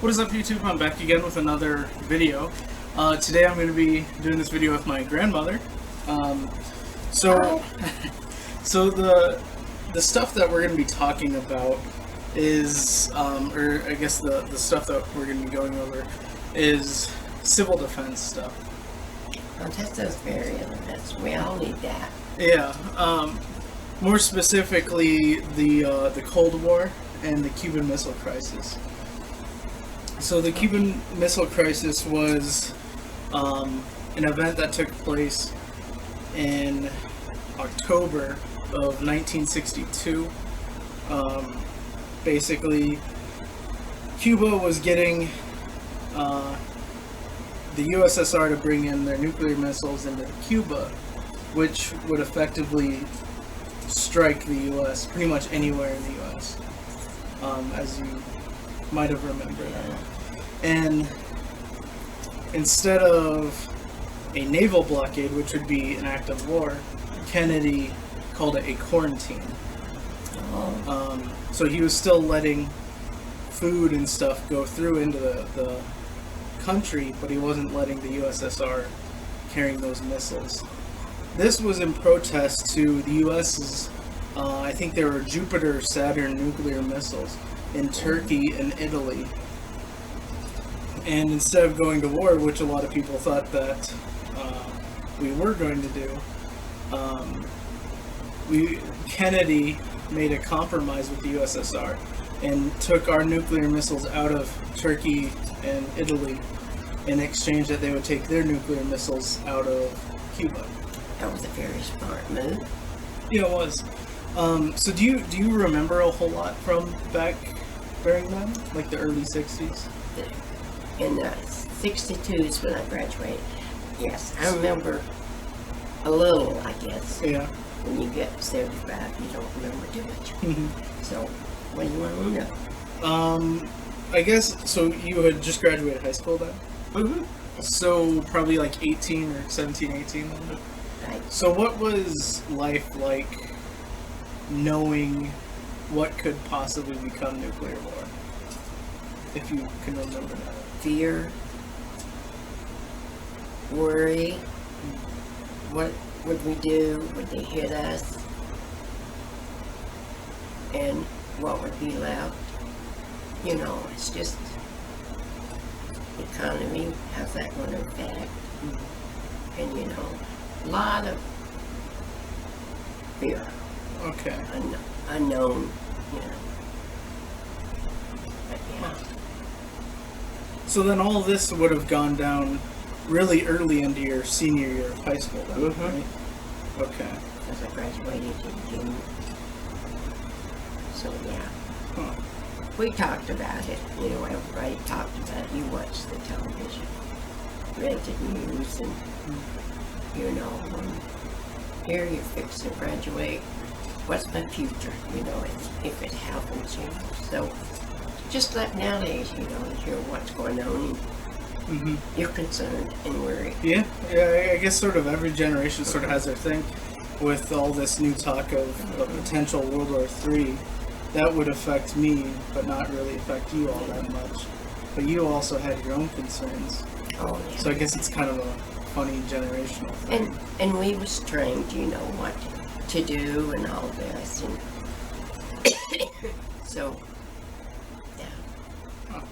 What is up, YouTube? I'm back again with another video. Today I'm going to be doing this video with my grandmother. So the stuff that we're going to be talking about is, or I guess the stuff that we're going to be going over is civil defense stuff. Oh, that's very interesting. We all need that. Yeah. More specifically, the Cold War and the Cuban Missile Crisis. So the Cuban Missile Crisis was an event that took place in October of 1962. Basically, Cuba was getting the USSR to bring in their nuclear missiles into Cuba, which would effectively strike the U.S. pretty much anywhere in the U.S., as you might have remembered. And instead of a naval blockade, which would be an act of war, Kennedy called it a quarantine. So he was still letting food and stuff go through into the country, but he wasn't letting the USSR carrying those missiles. This was in protest to the U.S.'s, I think there were Jupiter Saturn nuclear missiles in Turkey and Italy. And instead of going to war, which a lot of people thought that we were going to do, Kennedy made a compromise with the USSR and took our nuclear missiles out of Turkey and Italy in exchange that they would take their nuclear missiles out of Cuba. That was a very smart move. Yeah, it was. So do you remember a whole lot from back during then, like the early 60s? In the 62 is when I graduated. Yes, I remember a little, I guess. Yeah. When you get 75, you don't remember too much. So, what do you want to know? I guess, so you had just graduated high school then? So probably like 18 or 17, 18 then? Right. So what was life like knowing what could possibly become nuclear war? If you can remember that. Fear, worry, what would we do? Would they hit us? And what would be left? You know, it's just economy, how's that going to affect? And you know, a lot of fear. Okay. Unknown, you know. But yeah. So then all this would have gone down really early into your senior year of high school then, right? Okay. Because I graduated in June. So yeah. Huh. We talked about it, you know, everybody talked about it. You watched the television, read the news, and, you know, here you're fixing to graduate. What's my future, you know, if it happens, you know. So, just like nowadays, you know, you hear what's going on, and you're concerned and worried. Yeah, I guess sort of every generation sort of has their thing with all this new talk of potential World War III. That would affect me, but not really affect you all that much. But you also had your own concerns. Oh, yeah. So I guess it's kind of a funny generational thing. And we was trained, you know, what to do and all this. And so, yeah. Huh.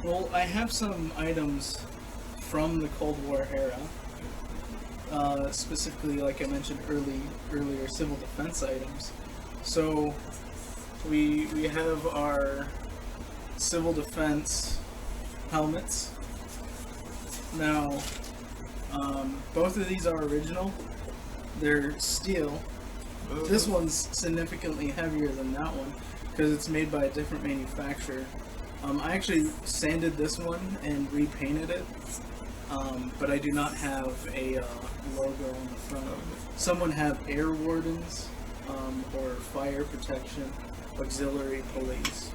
Well, I have some items from the Cold War era. Specifically, like I mentioned earlier, civil defense items. So we have our civil defense helmets. Now, both of these are original. They're steel. This one's significantly heavier than that one because it's made by a different manufacturer. I actually sanded this one and repainted it, but I do not have a logo on the front. Some would have air wardens or fire protection, auxiliary police.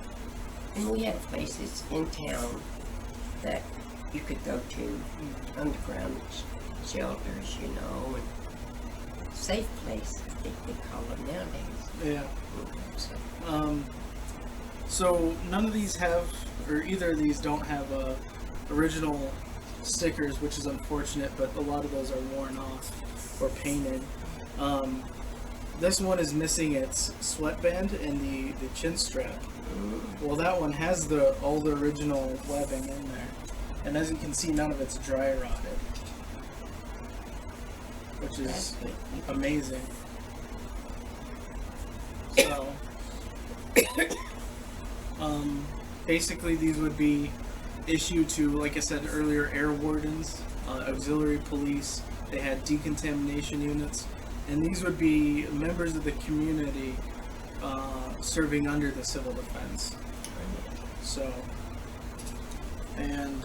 And we had places in town that you could go to, underground shelters, you know, and safe place, I think they call them nowadays. Yeah. So, So none of these have, or either of these don't have original stickers, which is unfortunate, but a lot of those are worn off or painted. This one is missing its sweatband and the chin strap. Well, that one has all the original webbing in there. And as you can see, none of it's dry rotted. Which is amazing. So, basically these would be issued to, like I said earlier, air wardens, auxiliary police. They had decontamination units. And these would be members of the community serving under the civil defense. So, and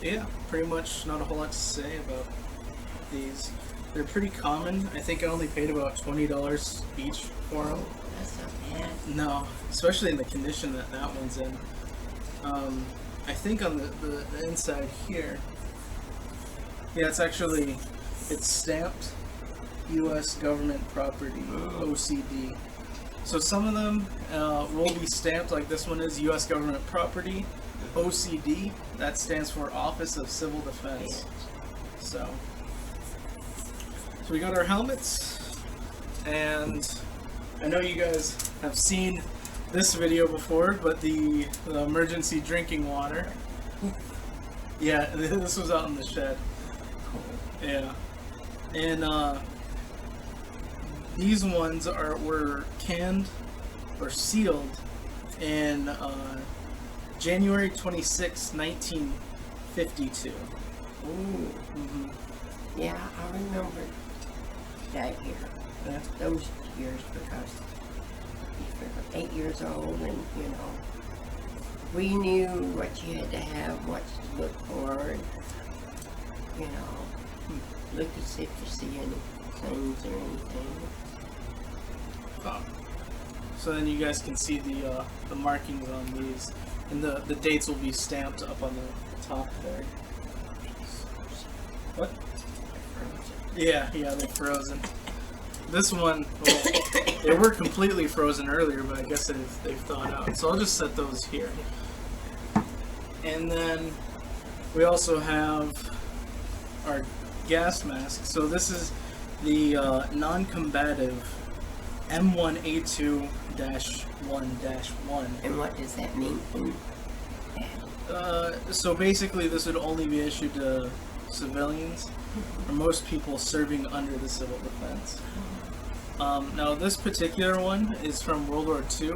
yeah, pretty much not a whole lot to say about these. They're pretty common. I think I only paid about $20 each for them. That's not bad. No, especially in the condition that one's in. I think on the inside here, yeah, it's stamped U.S. government property, OCD. So some of them will be stamped like this one is, U.S. government property, OCD. That stands for Office of Civil Defense. So we got our helmets, and I know you guys have seen this video before, but the emergency drinking water. Yeah, this was out in the shed. Yeah, and these ones were canned or sealed in January 26, 1952. Ooh. Mm-hmm. Yeah, I remember that year. Yeah. Those years, because we were 8 years old, and we knew what you had to have, what to look for, and look and see if you see any things or anything. So then you guys can see the markings on these, and the dates will be stamped up on the top there. What? Yeah, they're frozen. This one, well, they were completely frozen earlier, but I guess they've thawed out. So I'll just set those here. And then we also have our gas mask. So this is the non-combative M1A2-1-1. And what does that mean? So basically this would only be issued to civilians, or most people serving under the civil defense. Now this particular one is from World War II.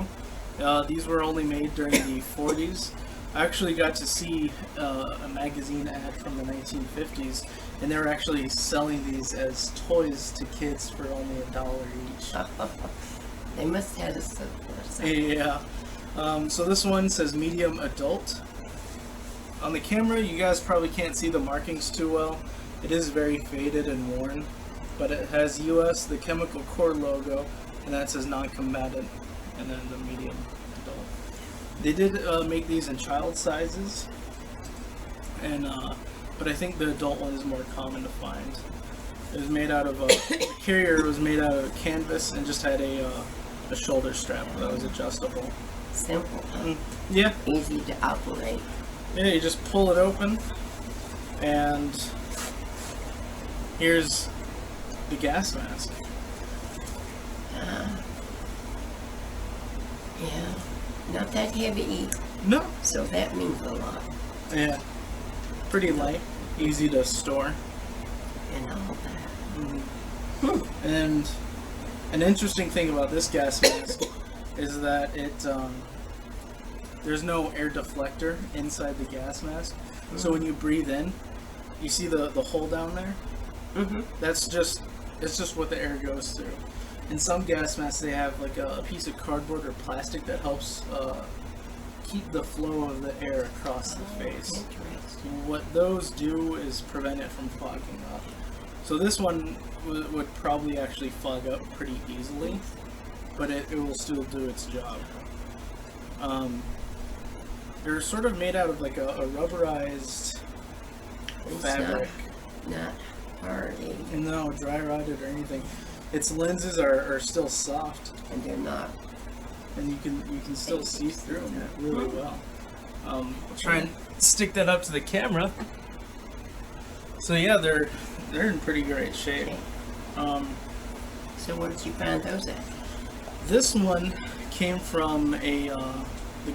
These were only made during the 40s. I actually got to see a magazine ad from the 1950s, and they were actually selling these as toys to kids for only $1 each. They must have a surplus. Yeah. So this one says medium adult. On the camera, you guys probably can't see the markings too well. It is very faded and worn, but it has US, the Chemical Corps logo, and that says non-combatant, and then the medium adult. They did make these in child sizes, and but I think the adult one is more common to find. It was made out of the carrier was made out of canvas and just had a shoulder strap that was adjustable. Simple, huh? Yeah. Easy to operate. Yeah, you just pull it open, and here's the gas mask. Yeah, not that heavy, No. so that means a lot. Yeah. Pretty light, easy to store. And all that. And an interesting thing about this gas mask is that there's no air deflector inside the gas mask. So when you breathe in, you see the hole down there? It's just what the air goes through. In some gas masks, they have like a piece of cardboard or plastic that helps keep the flow of the air across the face. Interesting. What those do is prevent it from fogging up. So this one would probably actually fog up pretty easily, but it will still do its job. They're sort of made out of like a rubberized fabric. Not hard, No, dry rotted or anything. Its lenses are still soft. and they're not and you can still see through them really well. I'll try and stick that up to the camera. So yeah, they're in pretty great shape. Okay. So where did you find those at? This one came from the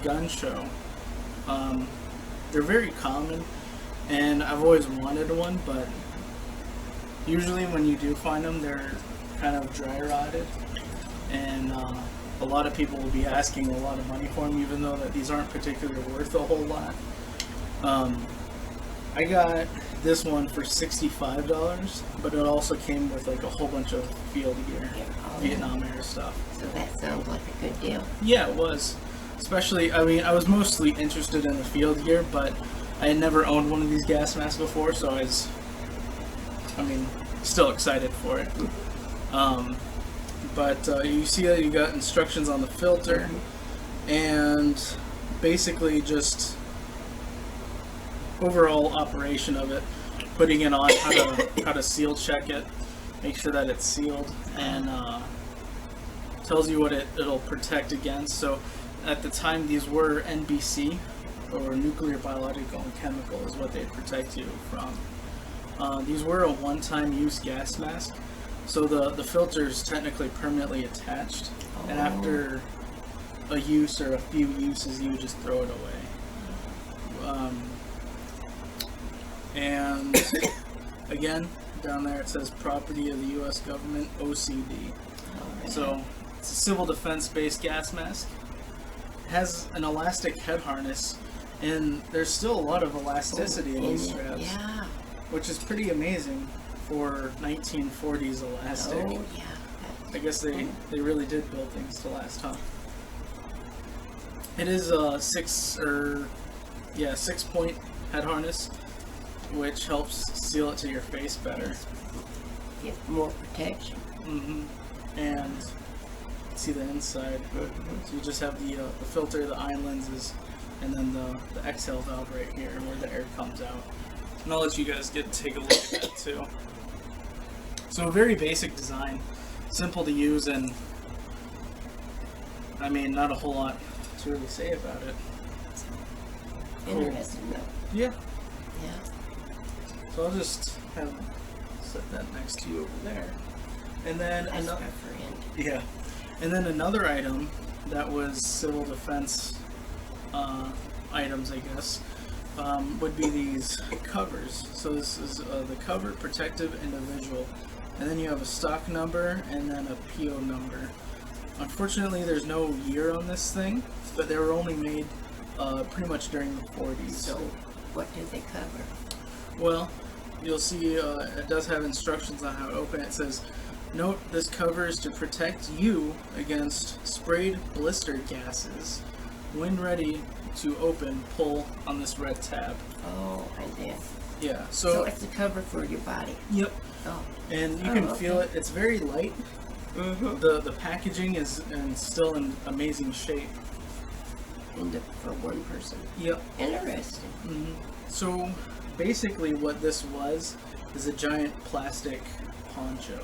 gun show. They're very common, and I've always wanted one, but usually when you do find them, they're kind of dry rotted, and a lot of people will be asking a lot of money for them, even though that these aren't particularly worth a whole lot. I got this one for $65, but it also came with like a whole bunch of field gear, Vietnam era stuff. So that sounds like a good deal. Yeah, it was. Especially, I mean, I was mostly interested in the field gear, but I had never owned one of these gas masks before, so I was, still excited for it. But you see that you got instructions on the filter, and basically just overall operation of it, putting it on, how to seal check it, make sure that it's sealed, and tells you what it'll protect against. So at the time, these were NBC, or nuclear, biological, and chemical, is what they protect you from. These were a one-time use gas mask, so the filter is technically permanently attached, and after a use or a few uses, you just throw it away. And again, down there it says property of the U.S. government, OCD. So it's a civil defense-based gas mask. It has an elastic head harness, and there's still a lot of elasticity in these straps, which is pretty amazing for 1940s elastic. Oh, yeah. I guess they really did build things to last, huh? It is a 6-point head harness, which helps seal it to your face better. Get more protection. And see the inside. So you just have the filter, the ion lenses, and then the exhale valve right here where the air comes out. And I'll let you guys take a look at that too. So a very basic design, simple to use, and not a whole lot to really say about it. Interesting though. Yeah. Yeah. So I'll just set that next to you over there. And then That's my friend. Yeah. And then another item that was civil defense items, I guess, would be these covers. So this is the cover, protective individual. And then you have a stock number and then a PO number. Unfortunately, there's no year on this thing, but they were only made pretty much during the 40s. So what do they cover? Well, you'll see it does have instructions on how to open it. It says, note this cover is to protect you against sprayed blister gases. When ready to open, pull on this red tab. Oh, and then. Yeah, So it's a cover for your body. Yep. Oh. And you can feel it. It's very light. The packaging is still in amazing shape. For one person. Interesting. Interesting. So basically what this was is a giant plastic poncho.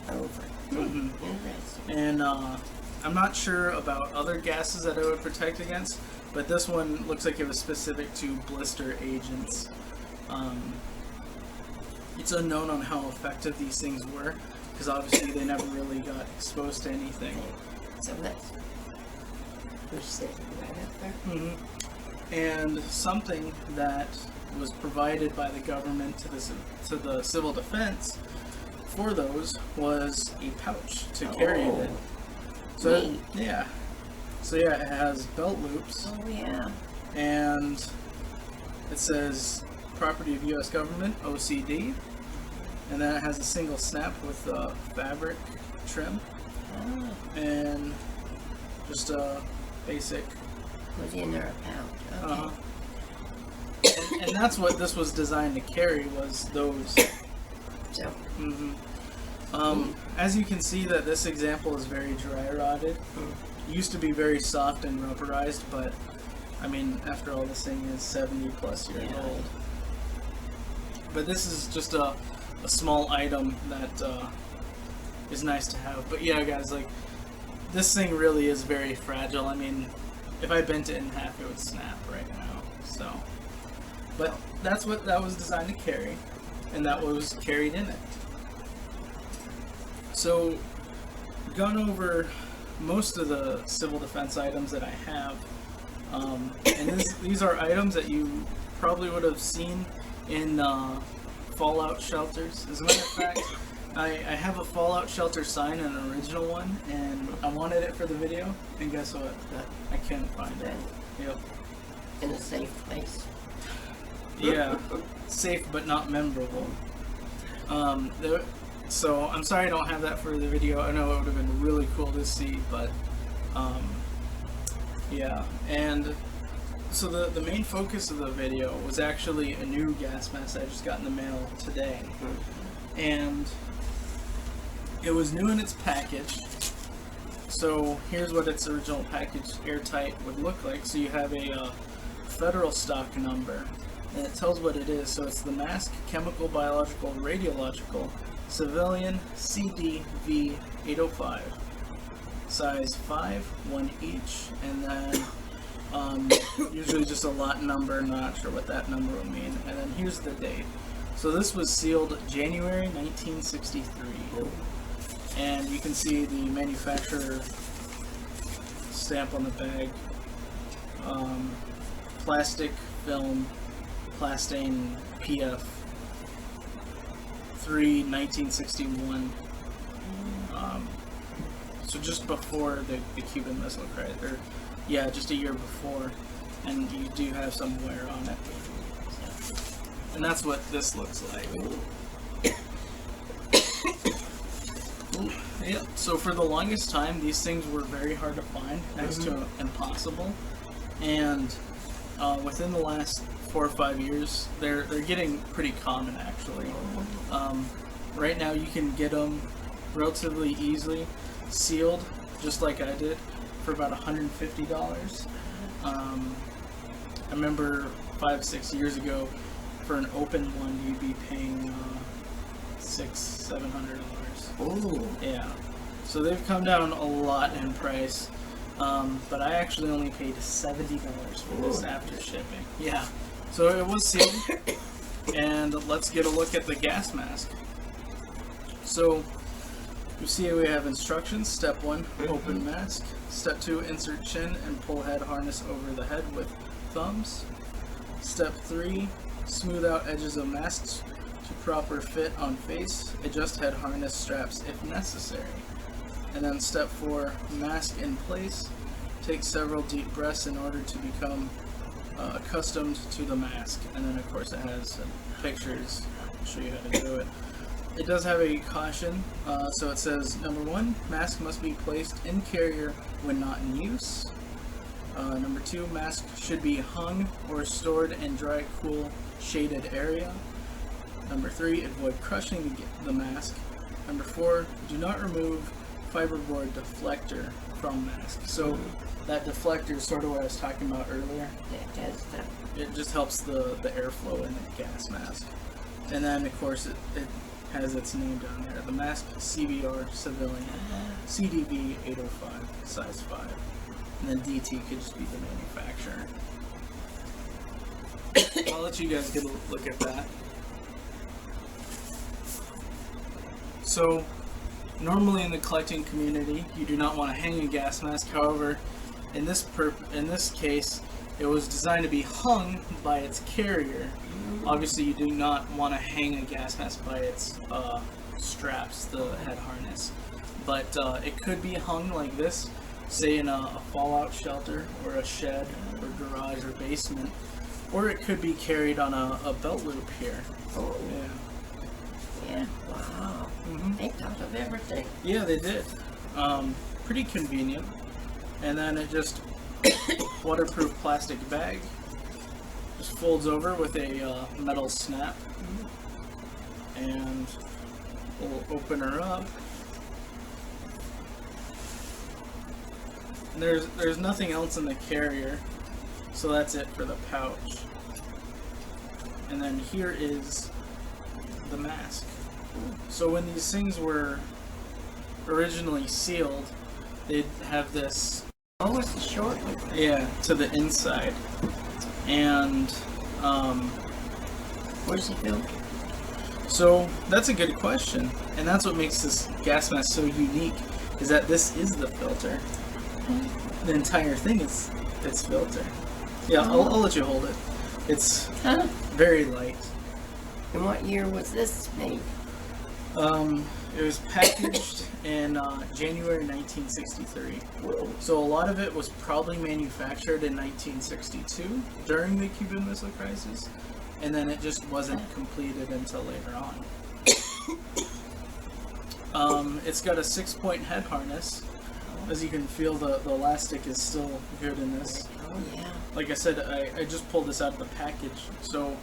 Over. Interesting. And I'm not sure about other gases that it would protect against, but this one looks like it was specific to blister agents. It's unknown on how effective these things were, because obviously they never really got exposed to anything. So that's who's sitting right up there. And something that was provided by the government to the civil defense for those was a pouch to carry it in. So neat. So it has belt loops. Oh yeah. And it says property of U.S. government, OCD, and then it has a single snap with fabric trim, and just a basic. Put in there a pouch. Okay. And that's what this was designed to carry, was those. So. As you can see, that this example is very dry rotted. It used to be very soft and rubberized, but after all, this thing is 70 plus years old. But this is just a small item that is nice to have. But yeah, guys, this thing really is very fragile. I mean, if I bent it in half, it would snap right now. So, but that's what that was designed to carry, and that was carried in it. So, gone over most of the civil defense items that I have, and these are items that you probably would have seen in fallout shelters. As a matter of fact, I have a fallout shelter sign, an original one, and I wanted it for the video, and guess what? I couldn't find it. Yep. In a safe place. Yeah, safe but not memorable. So I'm sorry I don't have that for the video. I know it would have been really cool to see, but yeah. And so the main focus of the video was actually a new gas mask I just got in the mail today, and it was new in its package. So here's what its original package, airtight, would look like. So you have a federal stock number, and it tells what it is. So it's the mask, chemical, biological, radiological, civilian, CDV 805, size 5, 1 each, and then usually just a lot number, not sure what that number will mean. And then here's the date. So this was sealed January 1963. And you can see the manufacturer stamp on the bag. Plastic film, Plastane PF 3, 1961. So just before the Cuban Missile Crisis, or yeah, just a year before, and you do have some wear on it. And that's what this looks like. Yeah, so for the longest time, these things were very hard to find, next to impossible. And within the last 4 or 5 years, they're getting pretty common, actually. Right now, you can get them relatively easily, sealed, just like I did, for about $150. I remember 5-6 years ago, for an open one, you'd be paying $600-700. Ooh. Yeah, so they've come down a lot in price, but I actually only paid $70 for this after shipping. Yeah, so it was sealed, and let's get a look at the gas mask. So you see we have instructions. Step 1, open mask. Step 2, insert chin and pull head harness over the head with thumbs. Step 3, smooth out edges of masks to proper fit on face, adjust head harness straps if necessary. And then step 4, mask in place. Take several deep breaths in order to become accustomed to the mask. And then of course it has pictures to show you how to do it. It does have a caution, so it says, number 1, mask must be placed in carrier when not in use. Number 2, mask should be hung or stored in dry, cool, shaded area. Number 3, avoid crushing the mask. Number 4, do not remove fiberboard deflector from mask. So that deflector is sort of what I was talking about earlier. It just helps the airflow in the gas mask. And then of course it has its name down there. The mask, CBR, civilian, CDV 805, size 5. And then DT could just be the manufacturer. I'll let you guys get a look at that. So, normally in the collecting community, you do not want to hang a gas mask. However, in this case, it was designed to be hung by its carrier. Obviously, you do not want to hang a gas mask by its straps, the head harness. But it could be hung like this, say in a fallout shelter, or a shed, or garage, or basement. Or it could be carried on a belt loop here. Oh. Yeah. Yeah, wow. They thought of everything. Yeah, they did. Pretty convenient. And then it just waterproof plastic bag. Just folds over with a metal snap. And we'll open her up. And there's nothing else in the carrier, so that's it for the pouch. And then here is the mask. So when these things were originally sealed, they'd have this, Oh, it's a short one. yeah, to the inside. And Where's the filter? so that's a good question. And that's what makes this gas mask so unique, is that this is the filter. The entire thing is its filter. Yeah, I'll let you hold it. It's Huh? very light. And what year was this made? It was packaged in January 1963. Whoa. So a lot of it was probably manufactured in 1962 during the Cuban Missile Crisis, and then it just wasn't completed until later on. It's got a 6-point head harness. As you can feel, the elastic is still good in this. Oh, yeah. Like I said, I just pulled this out of the package, so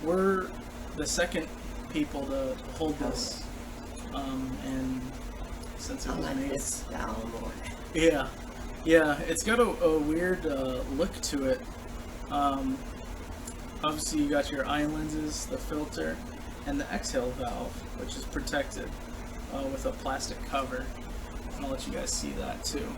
we're the second people to hold this. And since it I was like made, this style more. yeah, it's got a weird look to it. Obviously, you got your eye lenses, the filter, and the exhale valve, which is protected with a plastic cover. And I'll let you guys see that too.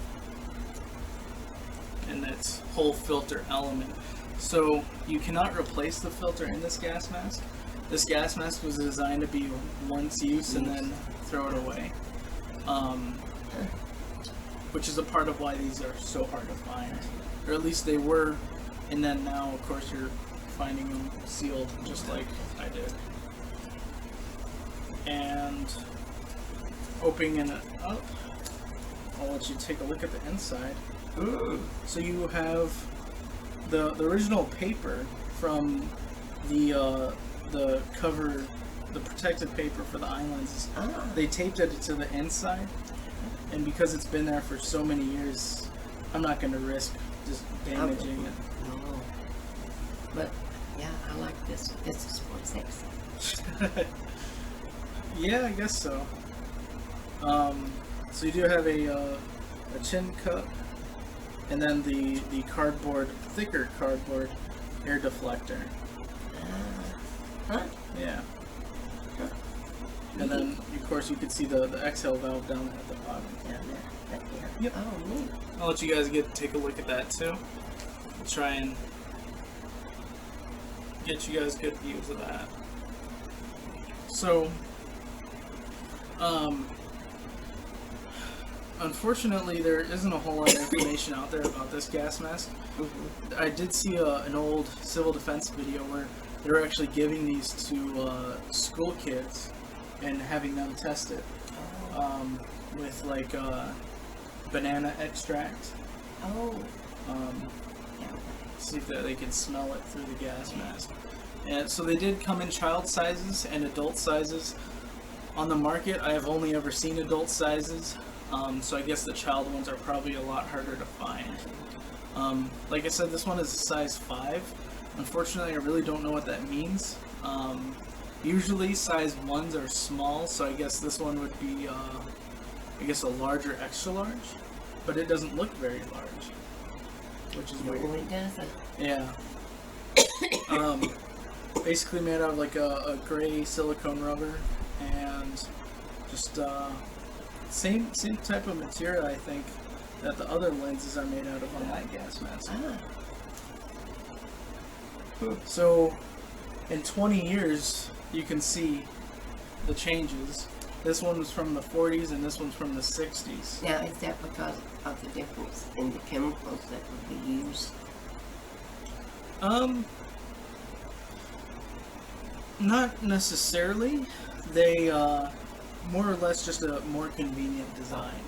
And its whole filter element. So you cannot replace the filter in this gas mask. This gas mask was designed to be once use and then throw it away. Which is a part of why these are so hard to find. Or at least they were, and then now of course you're finding them sealed just like I did. And opening it up, I'll let you take a look at the inside. So you have the original paper from the cover, the protective paper for the eye lenses. They taped it to the inside, and because it's been there for so many years, I'm not going to risk just damaging it. No. But, yeah, I like this. This is what's sexy. Yeah, I guess so. So you do have a chin cup, and then the cardboard, thicker cardboard air deflector. Huh? Yeah. And then, of course, you can see the exhale valve down at the bottom. Down there. Right there. Yep. Oh, neat. I'll let you guys take a look at that too. Try and get you guys good views of that. So, unfortunately, there isn't a whole lot of information out there about this gas mask. I did see an old civil defense video where they were actually giving these to school kids and having them test it with like banana extract. Oh. Yeah. See if they could smell it through the gas mask. And so they did come in child sizes and adult sizes. On the market, I have only ever seen adult sizes, so I guess the child ones are probably a lot harder to find. Like I said, this one is a size 5. Unfortunately, I really don't know what that means. Usually size 1s are small, so I guess this one would be, I guess, a larger extra large, but it doesn't look very large, which is No, weird. it doesn't. Yeah. Basically made out of like a gray silicone rubber, and just same type of material, I think, that the other lenses are made out of on that gas mask. So, in 20 years, you can see the changes. This one was from the 40s, and this one's from the 60s. Now, is that because of the difference in the chemicals that would be used? Not necessarily. They, more or less just a more convenient design.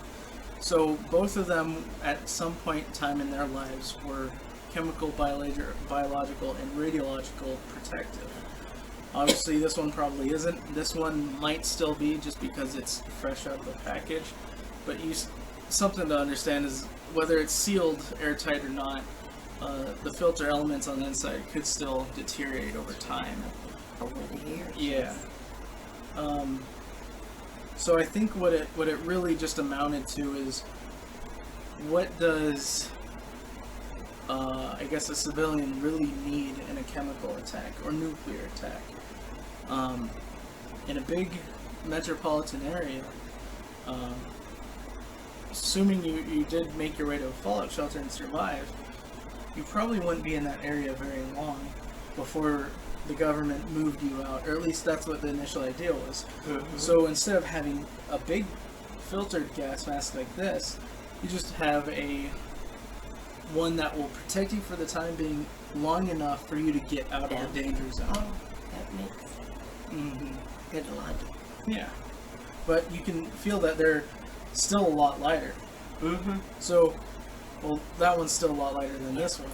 So both of them, at some point in time in their lives, were chemical, biological, and radiological protective. Obviously, this one probably isn't. This one might still be, just because it's fresh out of the package. But something to understand is whether it's sealed airtight or not, the filter elements on the inside could still deteriorate over time. Over the years? Yeah. So I think what it really just amounted to is, what does I guess a civilian really need in a chemical attack or nuclear attack? In a big metropolitan area, assuming you did make your way to a fallout shelter and survive, you probably wouldn't be in that area very long before the government moved you out, or at least that's what the initial idea was. So instead of having a big filtered gas mask like this, you just have one that will protect you for the time being long enough for you to get out of the danger zone. Oh, that makes good logic. Yeah. But you can feel that they're still a lot lighter. So, well, that one's still a lot lighter than this one.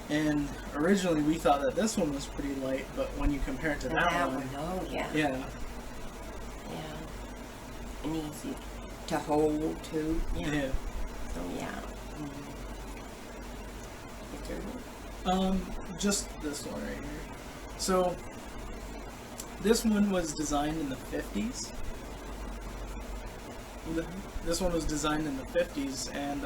And originally we thought that this one was pretty light, but when you compare it to that one, oh yeah. Yeah. Yeah. And easy to hold too. Yeah. So yeah. Is there one? Just this one right here. So, this one was designed in the 50s. This one was designed in the 50s, and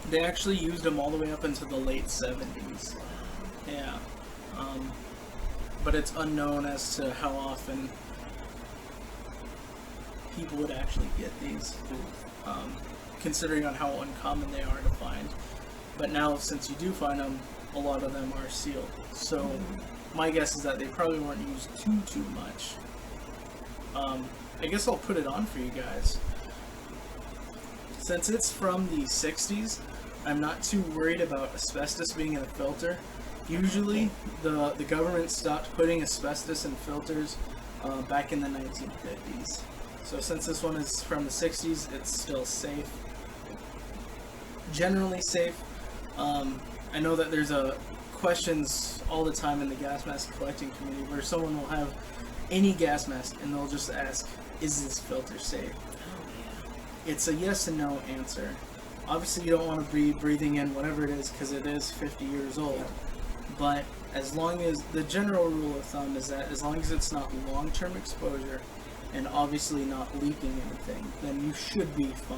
they actually used them all the way up into the late 70s. Yeah. But it's unknown as to how often people would actually get these, considering on how uncommon they are to find. But now, since you do find them, a lot of them are sealed. So, my guess is that they probably weren't used too much. I guess I'll put it on for you guys. Since it's from the 60s, I'm not too worried about asbestos being in a filter. Usually, the government stopped putting asbestos in filters back in the 1950s. So since this one is from the 60s, it's still safe. Generally safe. I know that there's questions all the time in the gas mask collecting community where someone will have any gas mask and they'll just ask, is this filter safe? It's a yes and no answer. Obviously you don't want to be breathing in whatever it is because it is 50 years old. But as long as, the general rule of thumb is that as long as it's not long-term exposure and obviously not leaking anything, then you should be fine.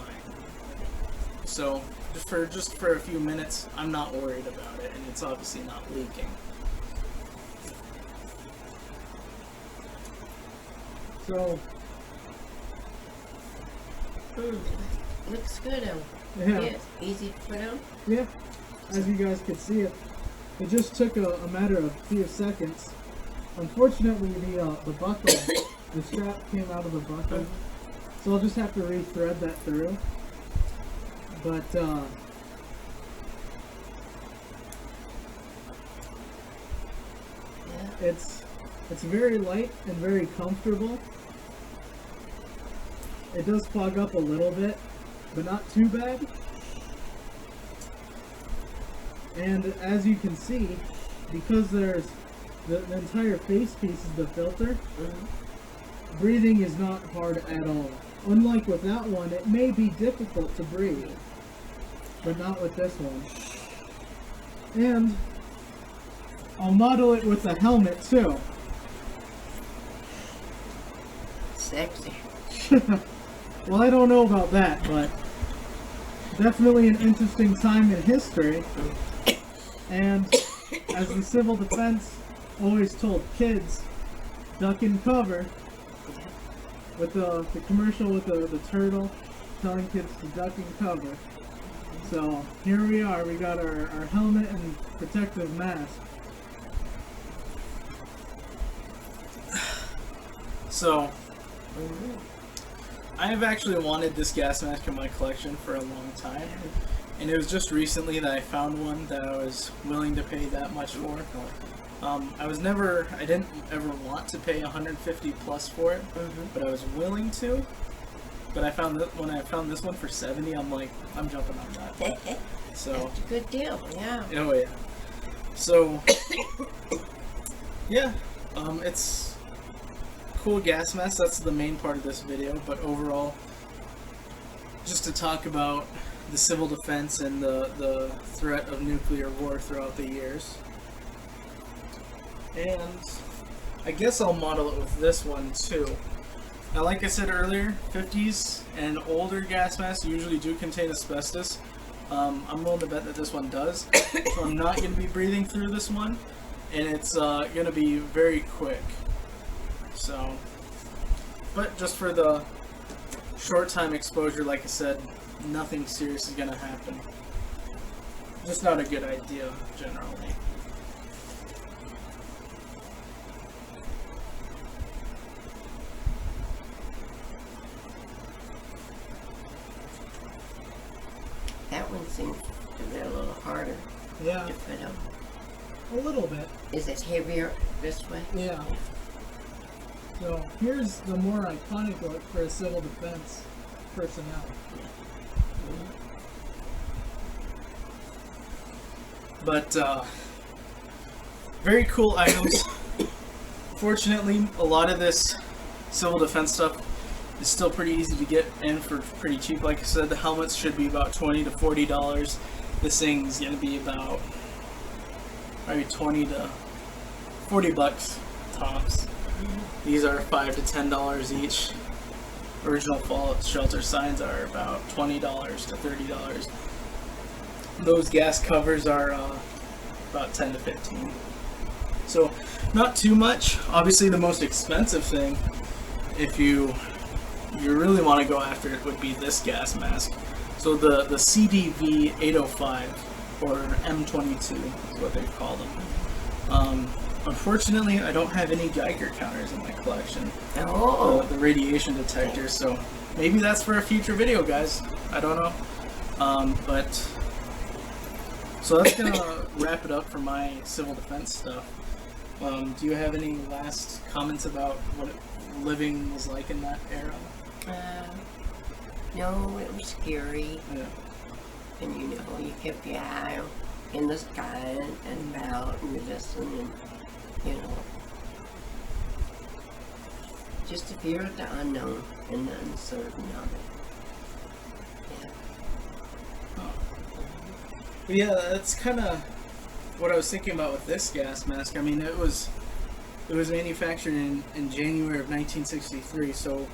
So just for a few minutes, I'm not worried about it, and it's obviously not leaking. So, looks good. yeah. Yes, easy to put on. Yeah, as you guys could see, it just took a matter of a few seconds. Unfortunately, the buckle, the strap came out of the buckle, so I'll just have to re-thread that through. But it's very light and very comfortable. It does fog up a little bit, but not too bad. And as you can see, because there's the entire face piece is the filter, breathing is not hard at all. Unlike with that one, it may be difficult to breathe, but not with this one. And I'll model it with a helmet too. Sexy. Well, I don't know about that, but definitely an interesting time in history. And as the civil defense always told kids, duck and cover. With the commercial with the turtle telling kids to duck and cover. So here we are, we got our helmet and protective mask. So, I've actually wanted this gas mask in my collection for a long time, and it was just recently that I found one that I was willing to pay that much for. I didn't ever want to pay $150 plus for it, but I was willing to. But I found that when I found this one for $70, I'm like, I'm jumping on that. So that's a good deal, yeah. Oh yeah. So yeah, it's cool gas mask. That's the main part of this video. But overall, just to talk about the civil defense and the threat of nuclear war throughout the years. And I guess I'll model it with this one too. Now, like I said earlier, 50s and older gas masks usually do contain asbestos. I'm willing to bet that this one does. So I'm not going to be breathing through this one, and it's going to be very quick. So, but just for the short time exposure, like I said, nothing serious is gonna happen. Just not a good idea generally. That one seems to be a little harder Yeah, to put on. a little bit. Is it heavier this way? Yeah. So here's the more iconic look for a civil defense personnel. But very cool items. Fortunately, a lot of this civil defense stuff is still pretty easy to get in for pretty cheap. Like I said, the helmets should be about $20 to $40. This thing's gonna be about maybe $20 to $40 tops. These are $5 to $10 each. Original Fallout Shelter signs are about $20 to $30. Those gas covers are about $10 to $15. So not too much. Obviously, the most expensive thing, if you really want to go after it, would be this gas mask. So the CDV 805 or M22 is what they call them. Unfortunately, I don't have any Geiger counters in my collection. Oh, The radiation detector. So maybe that's for a future video, guys. I don't know. So that's gonna wrap it up for my civil defense stuff. Do you have any last comments about what living was like in that era? no, it was scary. Yeah. And you know, you kept your eye in the sky and about and you listen and, you know, just the fear of the unknown and the uncertain of it. Yeah. But yeah, that's kind of what I was thinking about with this gas mask. I mean, it was manufactured in January of 1963, so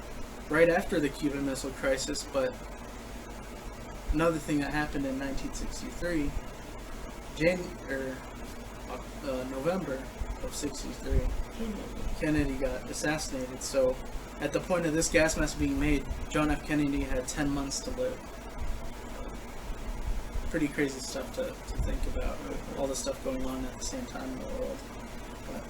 right after the Cuban Missile Crisis. But another thing that happened in 1963, November of '63, Kennedy got assassinated. So at the point of this gas mask being made, John F. Kennedy had 10 months to live. Pretty crazy stuff to think about, all the stuff going on at the same time in the world. But,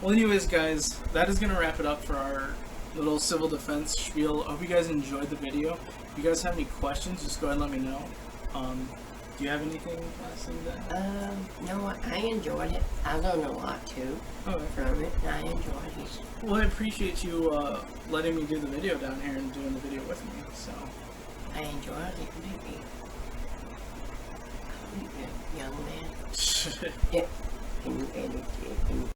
well, anyways, guys, that is going to wrap it up for our little civil defense spiel. I hope you guys enjoyed the video. If you guys have any questions, just go ahead and let me know. Do you have anything last thing that? No, I enjoyed it. I learned a lot too Okay. from it. I enjoyed it. Well, I appreciate you letting me do the video down here and doing the video with me. So, I enjoyed it, maybe. Young man. Yeah. Can you edit it?